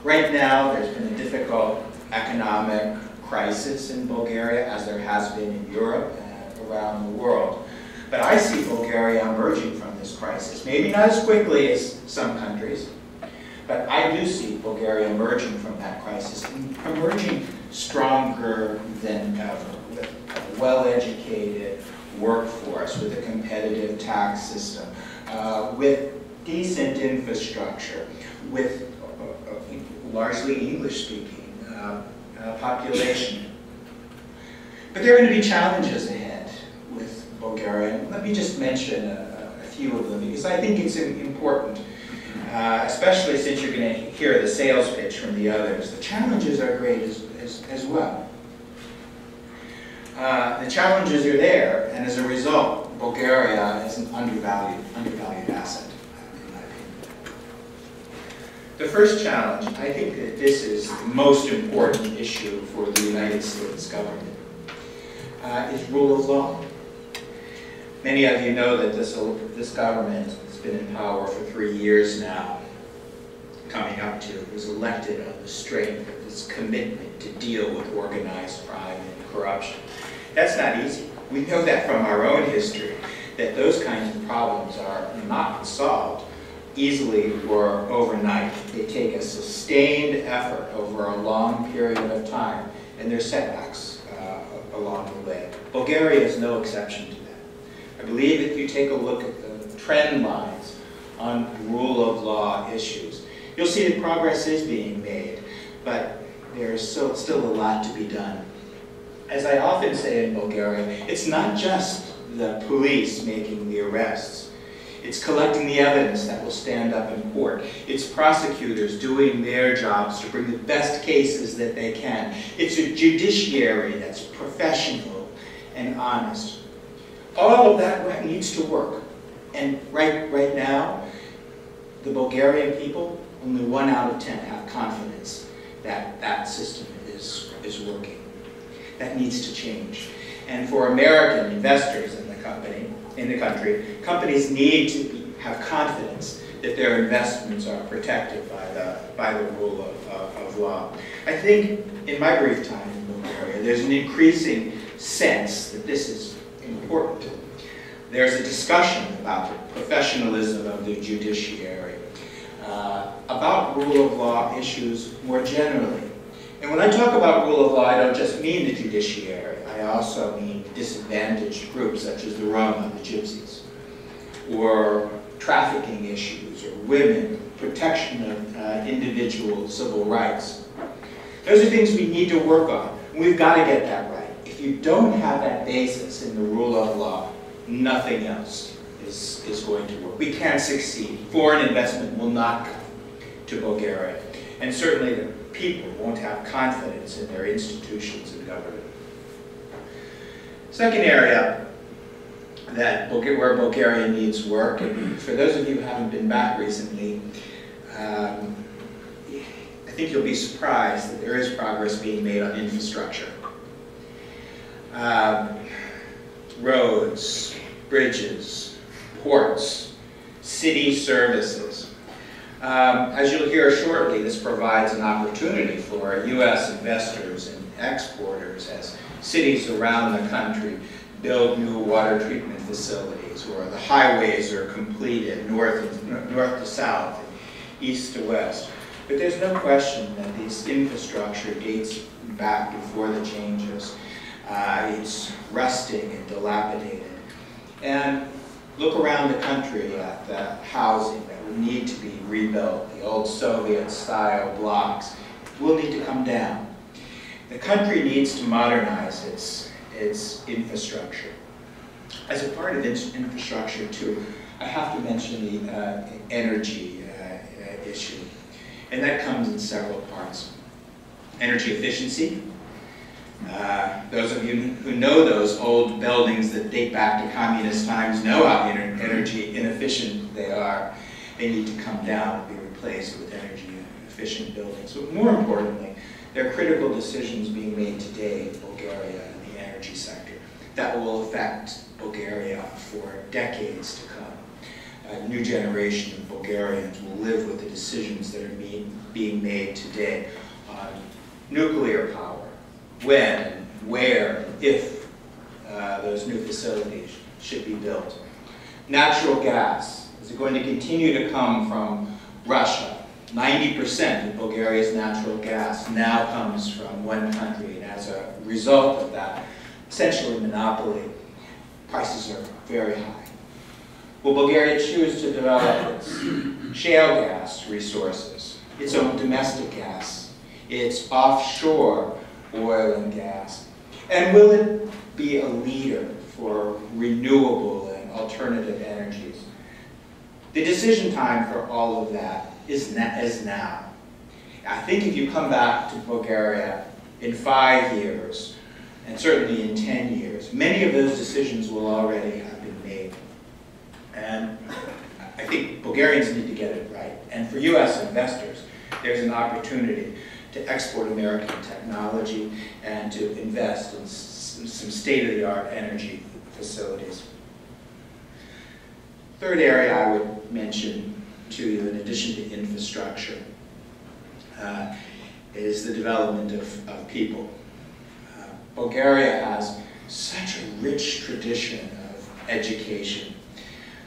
Right now, there's been a difficult economic crisis in Bulgaria, as there has been in Europe and around the world. But I see Bulgaria emerging from this crisis, maybe not as quickly as some countries, but I do see Bulgaria emerging from that crisis, emerging stronger than ever, with a well-educated workforce, with a competitive tax system, with decent infrastructure, with largely English-speaking population. But there are going to be challenges ahead with Bulgaria. Let me just mention a few of them, because I think it's important, especially since you're going to hear the sales pitch from the others. The challenges are great as well. The challenges are there, and as a result, Bulgaria is an undervalued asset, in my opinion. The first challenge, I think that this is the most important issue for the United States government, is rule of law. Many of you know that this government has been in power for 3 years now, coming up to. It was elected on the strength of this commitment to deal with organized crime and corruption. That's not easy. We know that from our own history, that those kinds of problems are not solved easily or overnight. They take a sustained effort over a long period of time, and there's setbacks along the way. Bulgaria is no exception to that. I believe if you take a look at the trend lines on rule of law issues, you'll see that progress is being made, but there's still a lot to be done. As I often say in Bulgaria, it's not just the police making the arrests. It's collecting the evidence that will stand up in court. It's prosecutors doing their jobs to bring the best cases that they can. It's a judiciary that's professional and honest. All of that needs to work. And right now, the Bulgarian people, only 1 out of 10 have confidence that that system is working. That needs to change. And for American investors in the country, companies need to have confidence that their investments are protected by the rule of law. I think in my brief time in Bulgaria, there's an increasing sense that this is important. There's a discussion about the professionalism of the judiciary, about rule of law issues more generally. And when I talk about rule of law, I don't just mean the judiciary. I also mean disadvantaged groups such as the Roma, the Gypsies, or trafficking issues, or women, protection of individual civil rights. Those are things we need to work on. We've got to get that right. If you don't have that basis in the rule of law, nothing else is going to work. We can't succeed. Foreign investment will not come to Bulgaria. And certainly the people won't have confidence in their institutions and government. Second area where Bulgaria needs work, and for those of you who haven't been back recently, I think you'll be surprised that there is progress being made on infrastructure. Roads, bridges, ports, city services. As you'll hear shortly, this provides an opportunity for U.S. investors and exporters as cities around the country build new water treatment facilities, or the highways are completed north to south, east to west. But there's no question that this infrastructure dates back before the changes. It's rusting and dilapidated. And look around the country at the housing that will need to be rebuilt. The old Soviet-style blocks will need to come down. The country needs to modernize its infrastructure. As a part of its infrastructure, too, I have to mention the energy issue. And that comes in several parts. Energy efficiency. Those of you who know those old buildings that date back to communist times know how energy inefficient they are. They need to come down and be replaced with energy efficient buildings. But more importantly, there are critical decisions being made today in Bulgaria in the energy sector that will affect Bulgaria for decades to come. the new generation of Bulgarians will live with the decisions that are being made today on nuclear power, when, where, if those new facilities should be built. Natural gas, is it going to continue to come from Russia? 90% of Bulgaria's natural gas now comes from one country, and as a result of that, essentially monopoly, prices are very high. Will Bulgaria choose to develop its shale gas resources, its own domestic gas, its offshore oil and gas? And will it be a leader for renewable and alternative energies? The decision time for all of that is now. I think if you come back to Bulgaria in 5 years, and certainly in 10 years, many of those decisions will already have been made. And I think Bulgarians need to get it right. And for US investors, there's an opportunity to export American technology and to invest in some state-of-the-art energy facilities. Third area I would mention to you, in addition to infrastructure, is the development of people. Bulgaria has such a rich tradition of education,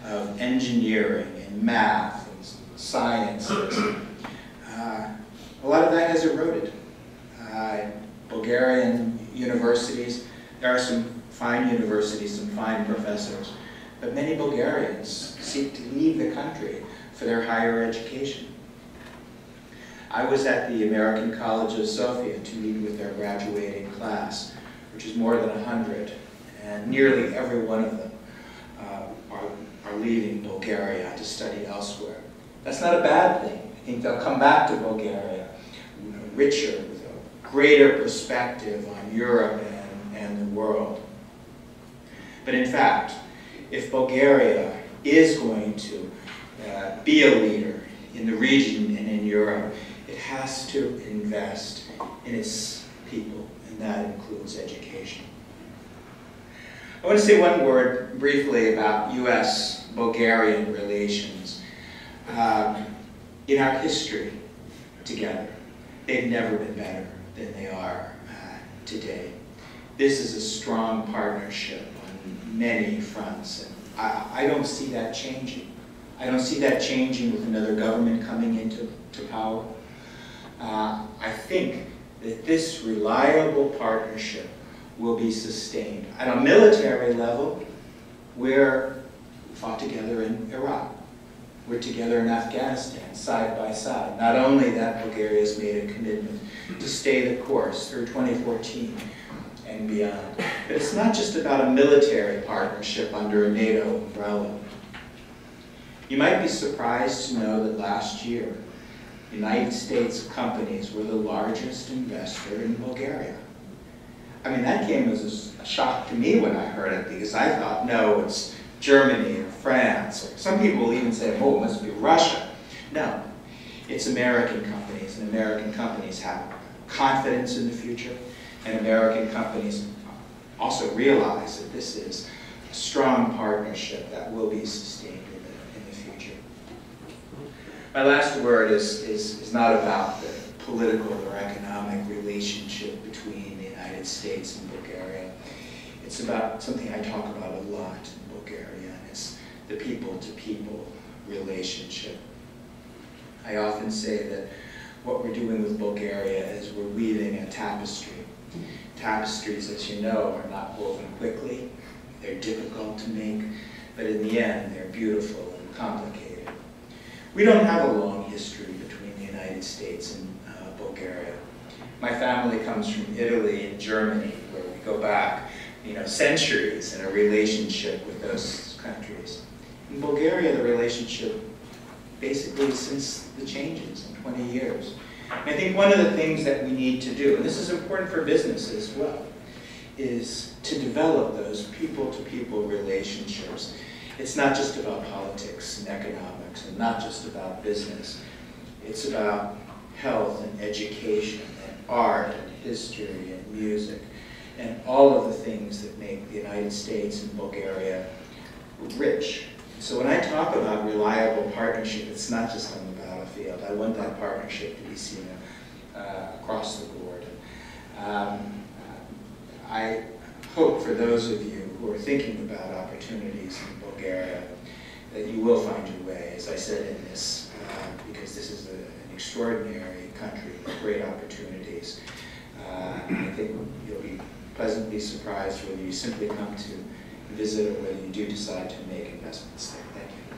of engineering and math and sciences. A lot of that has eroded. Bulgarian universities, there are some fine universities, some fine professors, but many Bulgarians seek to leave the country for their higher education. I was at the American College of Sofia to meet with their graduating class, which is more than 100, and nearly every one of them are leaving Bulgaria to study elsewhere. That's not a bad thing. I think they'll come back to Bulgaria richer, with a greater perspective on Europe and the world. But in fact, if Bulgaria is going to be a leader in the region and in Europe, it has to invest in its people, and that includes education. I want to say one word briefly about US-Bulgarian relations. In our history together, they've never been better than they are today. This is a strong partnership on many fronts, and I don't see that changing. I don't see that changing with another government coming into power. I think that this reliable partnership will be sustained. At a military level, we're fought together in Iraq. We're together in Afghanistan, side by side. Not only that, Bulgaria has made a commitment to stay the course through 2014 and beyond. But it's not just about a military partnership under a NATO umbrella. You might be surprised to know that last year, United States companies were the largest investor in Bulgaria. I mean, that came as a shock to me when I heard it, because I thought, no, it's Germany or France, or some people will even say, oh, it must be Russia. No, it's American companies, and American companies have confidence in the future, and American companies also realize that this is a strong partnership that will be sustained in the future. My last word is not about the political or economic relationship between the United States and Bulgaria. It's about something I talk about a lot in Bulgaria, and it's the people-to-people relationship. I often say that what we're doing with Bulgaria is we're weaving a tapestry. Tapestries, as you know, are not woven quickly. They're difficult to make, but in the end, they're beautiful and complicated. We don't have a long history between the United States and Bulgaria. My family comes from Italy and Germany, where we go back, centuries in a relationship with those countries. In Bulgaria, the relationship basically since the changes in 20 years. And I think one of the things that we need to do, and this is important for business as well, is to develop those people-to-people relationships. It's not just about politics and economics, and not just about business. It's about health and education and art and history and music and all of the things that make the United States and Bulgaria rich So when I talk about reliable partnership, it's not just on the battlefield. I want that partnership to be seen across the board. I hope for those of you who are thinking about opportunities in Bulgaria that you will find your way, as I said, in this, because this is an extraordinary country with great opportunities. I think you'll be pleasantly surprised whether you simply come to visit or whether you do decide to make investments there. Thank you.